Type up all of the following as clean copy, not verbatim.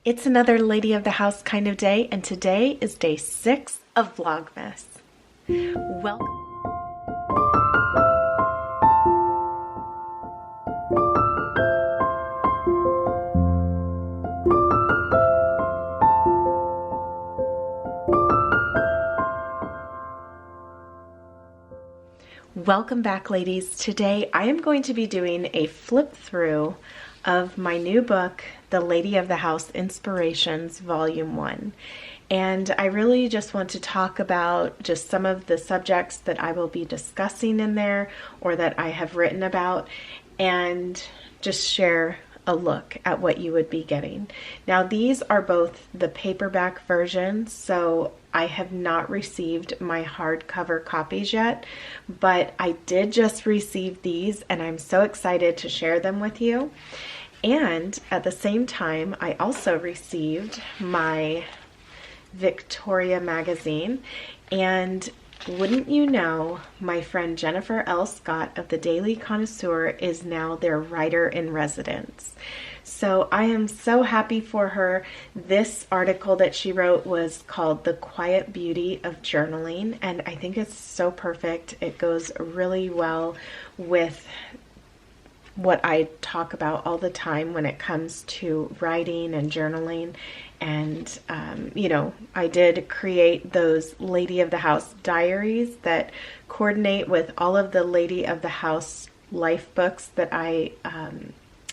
It's another lady of the house kind of day, and today is day 6 of Vlogmas. Welcome. Welcome back, ladies. Today I am going to be doing a flip through of my new book, The Lady of the House Inspirations, Volume 1. And I really just want to talk about just some of the subjects that I will be discussing in there or that I have written about, and just share a look at what you would be getting. Now, these are both the paperback versions, so I have not received my hardcover copies yet, but I did just receive these and I'm so excited to share them with you. And at the same time, I also received my Victoria magazine, and wouldn't you know, my friend Jennifer L. Scott of the Daily Connoisseur is now their writer-in-residence. So I am so happy for her. This article that she wrote was called The Quiet Beauty of Journaling, and I think it's so perfect. It goes really well with what I talk about all the time when it comes to writing and journaling. And, I did create those Lady of the House diaries that coordinate with all of the Lady of the House life books that I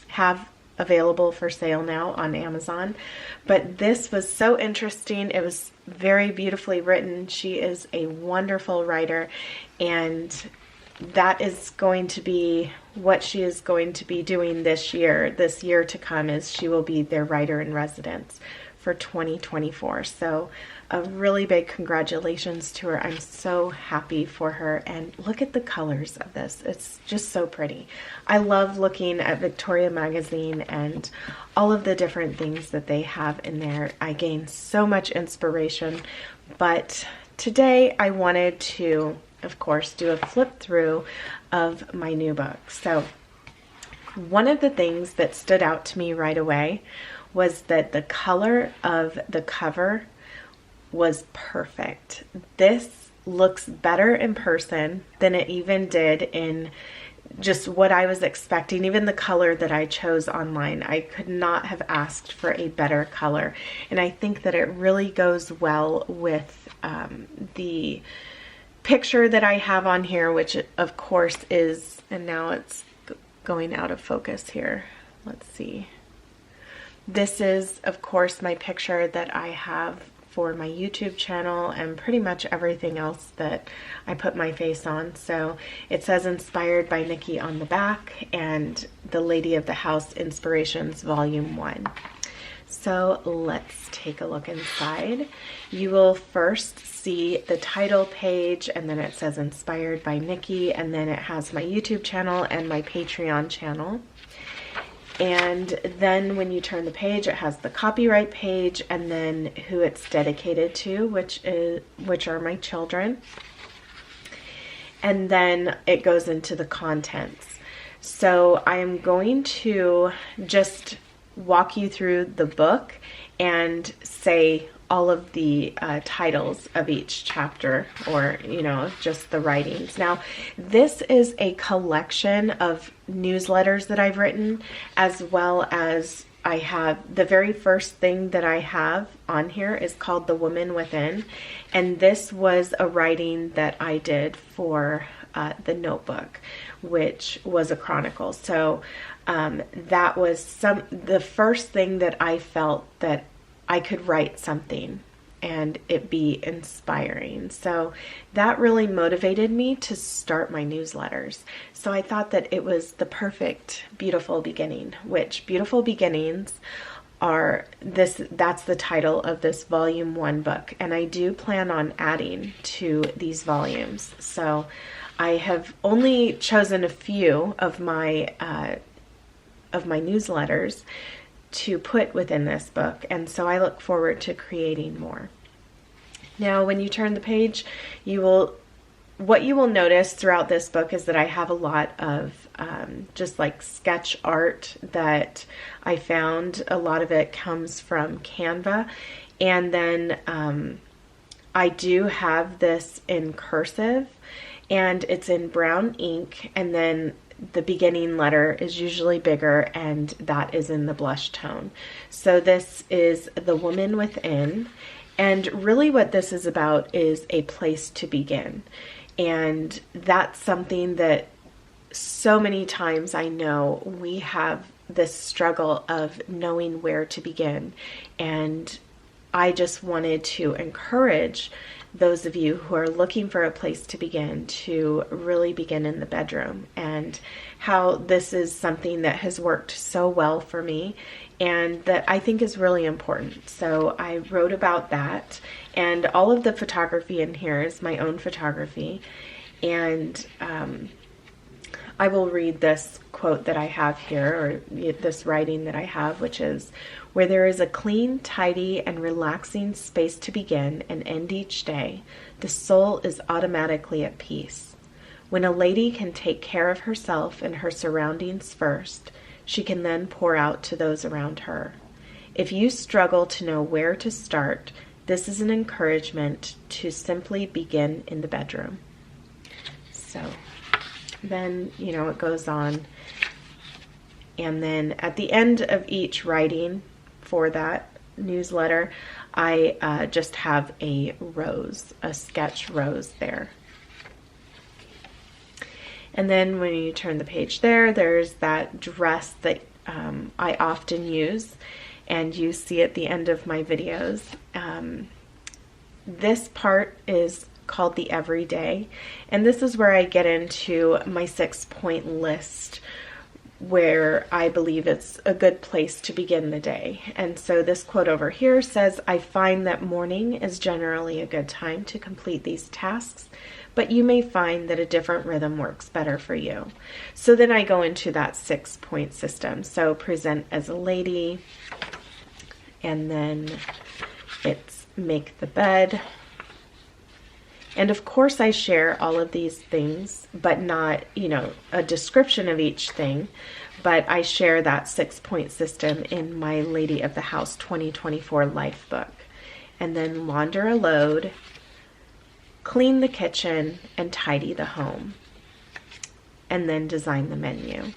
have available for sale now on Amazon. But this was so interesting. It was very beautifully written. She is a wonderful writer, and that is going to be what she is going to be doing this year to come, is she will be their writer-in-residence for 2024. So a really big congratulations to her. I'm so happy for her, and look at the colors of this. It's just so pretty. I love looking at Victoria magazine and all of the different things that they have in there. I gain so much inspiration, but today I wanted to, of course, do a flip through of my new book. So one of the things that stood out to me right away was that the color of the cover was perfect. This looks better in person than it even did in just what I was expecting. Even the color that I chose online, I could not have asked for a better color. And I think that it really goes well with the picture that I have on here, which of course is, and now it's going out of focus here. Let's see. This is, of course, my picture that I have for my YouTube channel and pretty much everything else that I put my face on. So it says Inspired by Nikki on the back, and The Lady of the House Inspirations Volume 1. So let's take a look inside. You will first see the title page, and then it says Inspired by Nikki, and then it has my YouTube channel and my Patreon channel. And then when you turn the page, it has the copyright page and then who it's dedicated to, which are my children. And then it goes into the contents. So I am going to just walk you through the book and say all of the titles of each chapter, or just the writings. Now, this is a collection of newsletters that I've written, as well as I have the very first thing that I have on here is called The Woman Within, and this was a writing that I did for the Notebook, which was a chronicle. So that was the first thing that I felt that I could write something and it be inspiring. So that really motivated me to start my newsletters. So I thought that it was the perfect beautiful beginning, which beautiful beginnings are that's the title of this volume 1 book. And I do plan on adding to these volumes. So I have only chosen a few of my newsletters to put within this book, and so I look forward to creating more. Now, when you turn the page, you will what you will notice throughout this book is that I have a lot of just like sketch art that I found. A lot of it comes from Canva. And then I do have this in cursive, and it's in brown ink, and then the beginning letter is usually bigger, and that is in the blush tone. So this is The Woman Within, and really what this is about is a place to begin. And that's something that so many times I know we have this struggle of knowing where to begin. And I just wanted to encourage those of you who are looking for a place to begin to really begin in the bedroom, and how this is something that has worked so well for me and that I think is really important. So I wrote about that, and all of the photography in here is my own photography. And I will read this quote that I have here, or this writing that I have, which is, "Where there is a clean, tidy, and relaxing space to begin and end each day, the soul is automatically at peace. When a lady can take care of herself and her surroundings first, she can then pour out to those around her. If you struggle to know where to start, this is an encouragement to simply begin in the bedroom." So then, you know, it goes on. And then at the end of each writing for that newsletter, I just have a rose, a sketch rose there. And then when you turn the page there, there's that dress that I often use, and you see at the end of my videos. This part is called the Everyday, and this is where I get into my 6-point list, where I believe it's a good place to begin the day. And so this quote over here says, "I find that morning is generally a good time to complete these tasks, but you may find that a different rhythm works better for you." So then I go into that 6-point system. So present as a lady, and then it's make the bed. And of course I share all of these things, but not, you know, a description of each thing, but I share that 6-point system in my Lady of the House 2024 Life book. And then launder a load, clean the kitchen, and tidy the home. And then design the menu.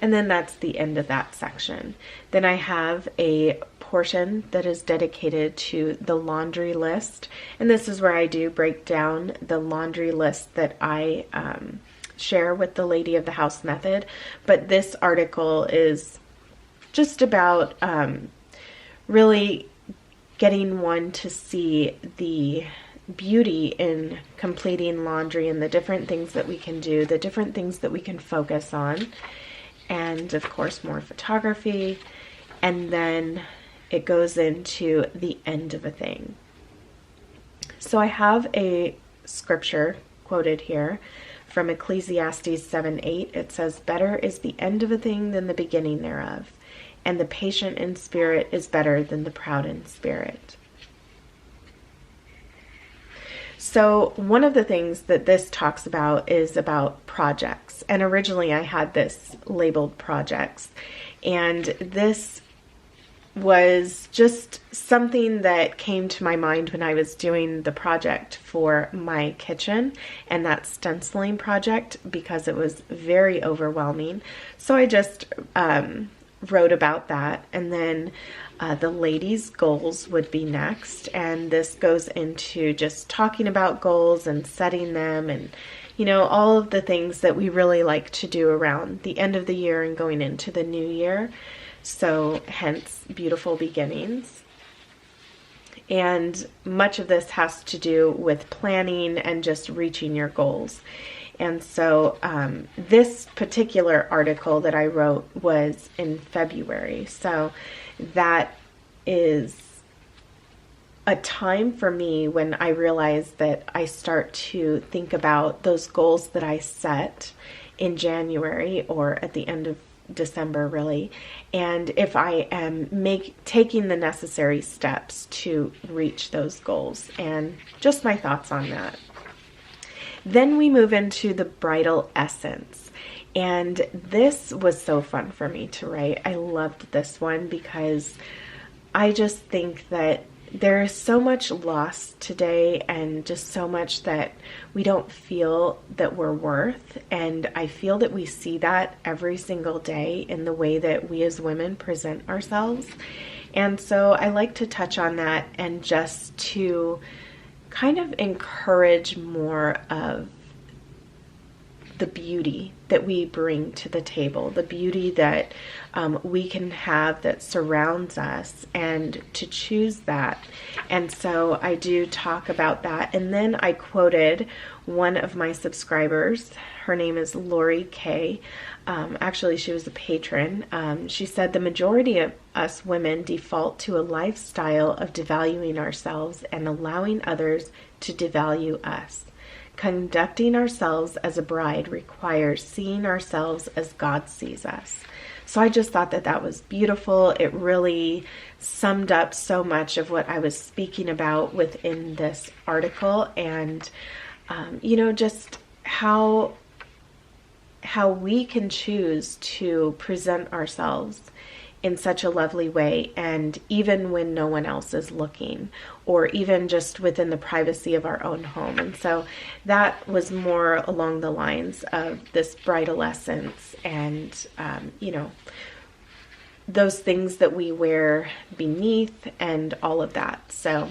And then that's the end of that section. Then I have a portion that is dedicated to the laundry list. And this is where I do break down the laundry list that I share with the Lady of the House method. But this article is just about really getting one to see the beauty in completing laundry and the different things that we can do, the different things that we can focus on. And of course more photography, and then it goes into the end of a thing. So I have a scripture quoted here from Ecclesiastes 7:8. It says, "Better is the end of a thing than the beginning thereof, and the patient in spirit is better than the proud in spirit." So one of the things that this talks about is about projects. And originally I had this labeled projects. And this was just something that came to my mind when I was doing the project for my kitchen and that stenciling project, because it was very overwhelming. So I just wrote about that. And then the ladies' goals would be next, and this goes into just talking about goals and setting them, and you know, all of the things that we really like to do around the end of the year and going into the new year. So hence Beautiful Beginnings. And much of this has to do with planning and just reaching your goals. And so this particular article that I wrote was in February. So that is a time for me when I realize that I start to think about those goals that I set in January or at the end of December, really, and if I am taking the necessary steps to reach those goals, and just my thoughts on that. Then we move into the Bridal Essence. And this was so fun for me to write. I loved this one because I just think that there is so much lost today and just so much that we don't feel that we're worth. And I feel that we see that every single day in the way that we as women present ourselves. And so I like to touch on that and just to kind of encourage more of the beauty that we bring to the table, the beauty that we can have that surrounds us, and to choose that. And so I do talk about that. And then I quoted one of my subscribers. Her name is Lori K. Actually, she was a patron. She said, the majority of us women default to a lifestyle of devaluing ourselves and allowing others to devalue us. Conducting ourselves as a bride requires seeing ourselves as God sees us. So I just thought that that was beautiful. It really summed up so much of what I was speaking about within this article, and you know, just how we can choose to present ourselves in such a lovely way, and even when no one else is looking, or even just within the privacy of our own home. And so that was more along the lines of this Bridal Essence and, you know, those things that we wear beneath and all of that. So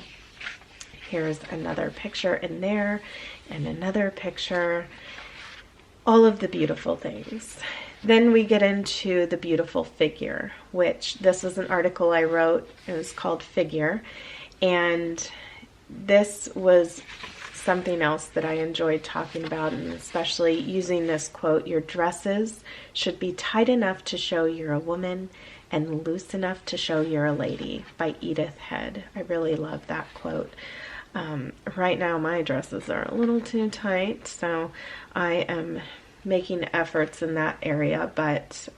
here's another picture in there and another picture, all of the beautiful things. Then we get into the beautiful figure, which this was an article I wrote. It was called Figure. And this was something else that I enjoyed talking about, and especially using this quote, your dresses should be tight enough to show you're a woman and loose enough to show you're a lady, by Edith Head. I really love that quote. Right now my dresses are a little too tight, so I am making efforts in that area. But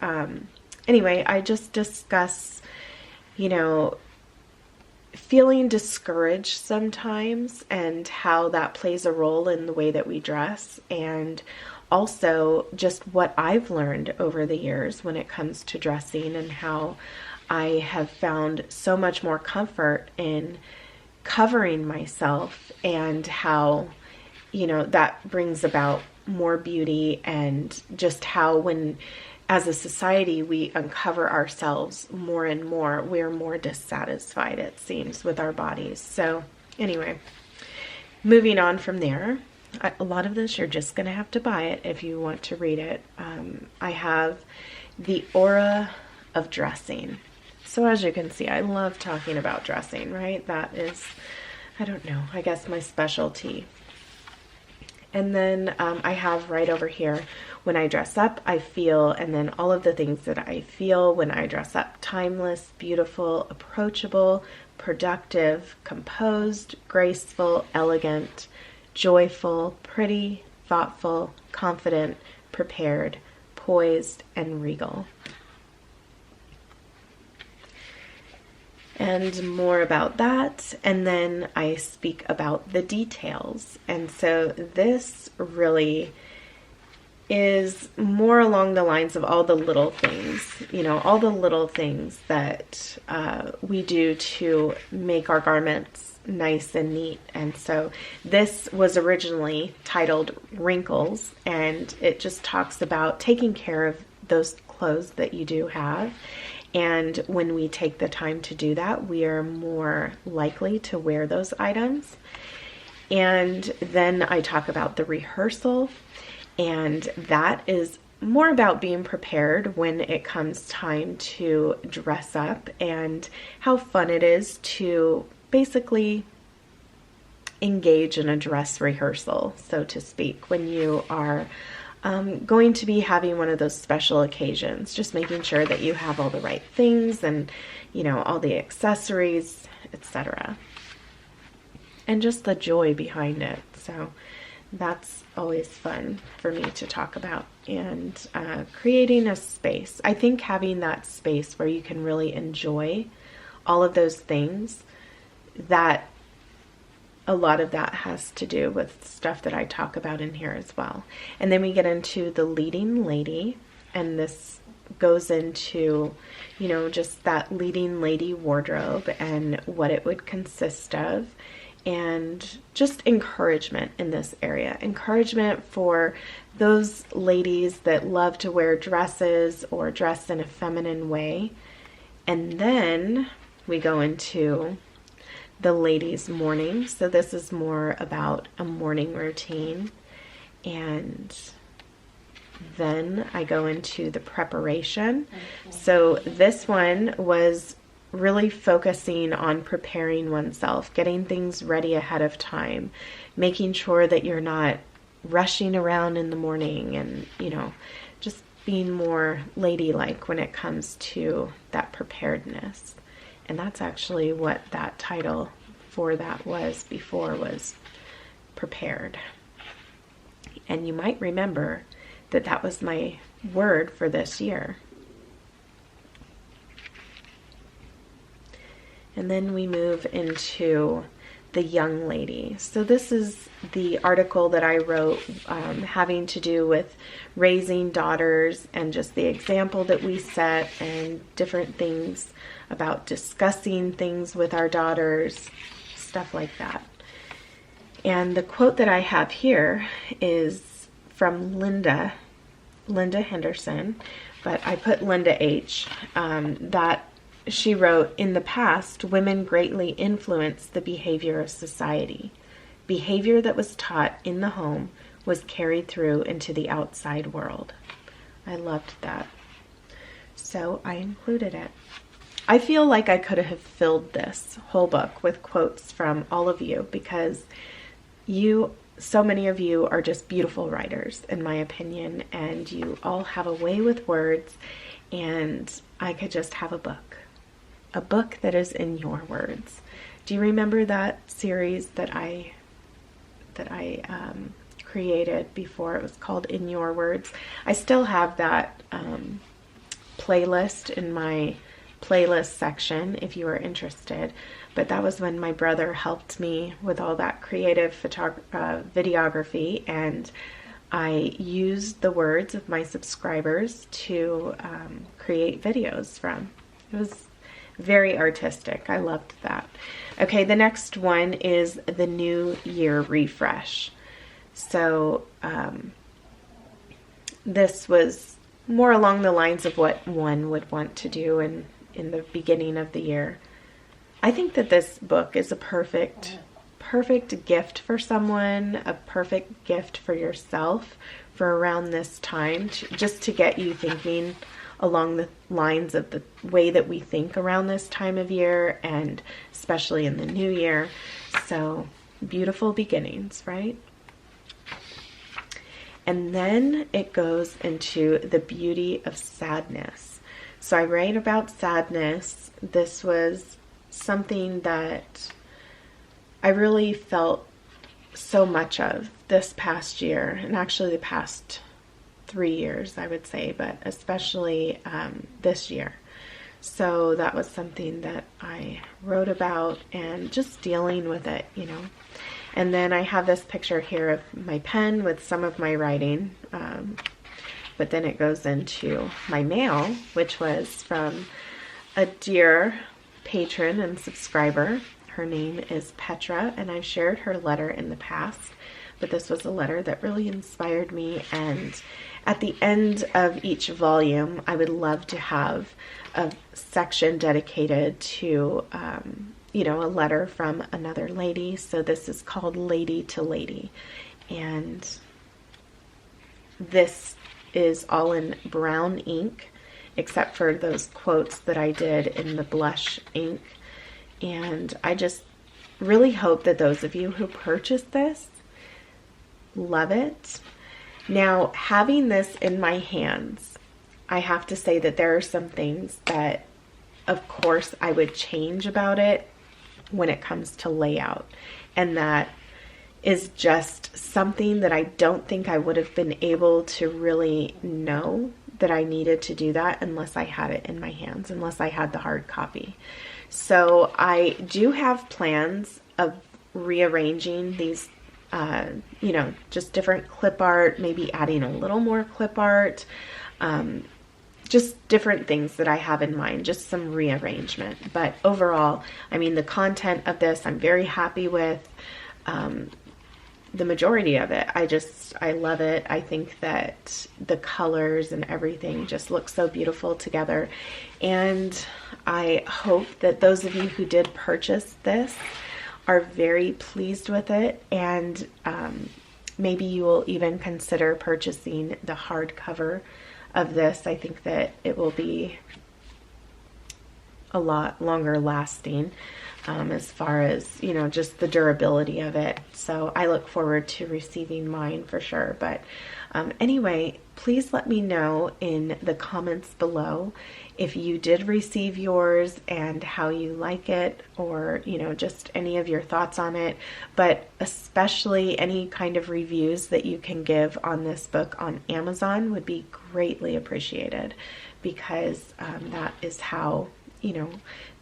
anyway, I just discuss, you know, feeling discouraged sometimes and how that plays a role in the way that we dress, and also just what I've learned over the years when it comes to dressing, and how I have found so much more comfort in covering myself, and how, you know, that brings about more beauty, and just how when as a society we uncover ourselves more and more, we're more dissatisfied, it seems, with our bodies. So anyway, moving on from there, a lot of this you're just gonna have to buy it if you want to read it. I have The Aura of Dressing. So as you can see, I love talking about dressing, right? That is, I don't know, I guess my specialty. And then I have right over here, when I dress up, I feel, and then all of the things that I feel when I dress up: timeless, beautiful, approachable, productive, composed, graceful, elegant, joyful, pretty, thoughtful, confident, prepared, poised, and regal. And more about that, and then I speak about the details. And so this really is more along the lines of all the little things, you know, all the little things that we do to make our garments nice and neat. And so this was originally titled Wrinkles, and it just talks about taking care of those clothes that you do have. And when we take the time to do that, we are more likely to wear those items. And then I talk about the rehearsal, and that is more about being prepared when it comes time to dress up, and how fun it is to basically engage in a dress rehearsal, so to speak, when you are going to be having one of those special occasions, just making sure that you have all the right things and, you know, all the accessories, etc. And just the joy behind it. So that's always fun for me to talk about. And creating a space. I think having that space where you can really enjoy all of those things, that a lot of that has to do with stuff that I talk about in here as well. And then we get into the leading lady, and this goes into, you know, just that leading lady wardrobe and what it would consist of, and just encouragement in this area. Encouragement for those ladies that love to wear dresses or dress in a feminine way. And then we go into the ladies' morning. So this is more about a morning routine. And then I go into the preparation. So this one was really focusing on preparing oneself, getting things ready ahead of time, making sure that you're not rushing around in the morning, and, you know, just being more ladylike when it comes to that preparedness. And that's actually what that title for that was before, was prepared. And you might remember that that was my word for this year. And then we move into the young lady. So this is the article that I wrote having to do with raising daughters and just the example that we set and different things about discussing things with our daughters, stuff like that. And the quote that I have here is from Linda Henderson, but I put Linda H. That she wrote, "In the past, women greatly influenced the behavior of society. Behavior that was taught in the home was carried through into the outside world." I loved that. So I included it. I feel like I could have filled this whole book with quotes from all of you, because so many of you are just beautiful writers, in my opinion, and you all have a way with words, and I could just have a book that is in your words. Do you remember that series that I created before? It was called In Your Words. I still have that playlist in my playlist section if you are interested, but that was when my brother helped me with all that creative videography, and I used the words of my subscribers to create videos from. It was very artistic. I loved that. Okay, the next one is the New Year refresh. So this was more along the lines of what one would want to do in the beginning of the year. I think that this book is a perfect gift for someone, a perfect gift for yourself for around this time, just to get you thinking along the lines of the way that we think around this time of year, and especially in the new year. So beautiful beginnings, right? And then it goes into the beauty of sadness. So I write about sadness. This was something that I really felt so much of this past year, and actually the past 3 years, I would say, but especially this year. So that was something that I wrote about, and just dealing with it, you know. And then I have this picture here of my pen with some of my writing, but then it goes into my mail, which was from a dear patron and subscriber. Her name is Petra, and I've shared her letter in the past, but this was a letter that really inspired me. And at the end of each volume, I would love to have a section dedicated to, you know, a letter from another lady. So this is called Lady to Lady. And this is all in brown ink, except for those quotes that I did in the blush ink. And I just really hope that those of you who purchased this love it. Now, having this in my hands, I have to say that there are some things that, of course, I would change about it when it comes to layout. And that is just something that I don't think I would have been able to really know that I needed to do that unless I had it in my hands, unless I had the hard copy. So I do have plans of rearranging these, you know, just different clip art, maybe adding a little more clip art, just different things that I have in mind, just some rearrangement. But overall, I mean, the content of this, I'm very happy with. The majority of it, I love it. I think that the colors and everything just look so beautiful together. And I hope that those of you who did purchase this are very pleased with it, and maybe you will even consider purchasing the hardcover of this. I think that it will be a lot longer lasting as far as, you know, just the durability of it. So I look forward to receiving mine for sure. But anyway, please let me know in the comments below if you did receive yours and how you like it, or, you know, just any of your thoughts on it, but especially any kind of reviews that you can give on this book on Amazon would be greatly appreciated, because that is how, you know,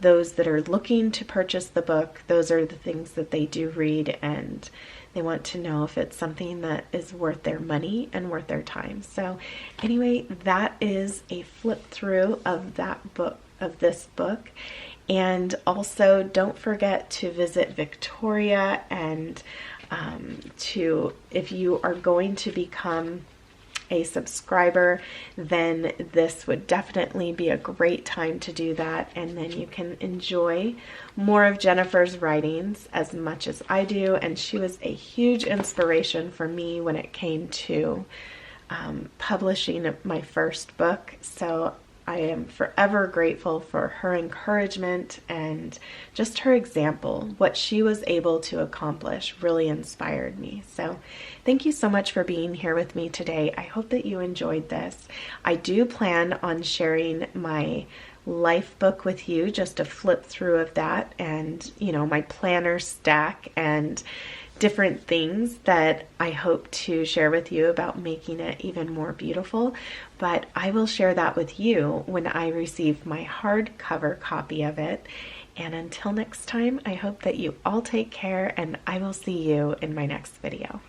those that are looking to purchase the book, those are the things that they do read, and they want to know if it's something that is worth their money and worth their time. So anyway, that is a flip through of that book, of this book. And also don't forget to visit Victoria, and if you are going to become a subscriber, then this would definitely be a great time to do that, and then you can enjoy more of Jennifer's writings as much as I do. And she was a huge inspiration for me when it came to publishing my first book. So I am forever grateful for her encouragement and just her example. What she was able to accomplish really inspired me. So thank you so much for being here with me today. I hope that you enjoyed this. I do plan on sharing my life book with you, just a flip through of that, and, you know, my planner stack and different things that I hope to share with you about making it even more beautiful. But I will share that with you when I receive my hardcover copy of it. And until next time, I hope that you all take care, and I will see you in my next video.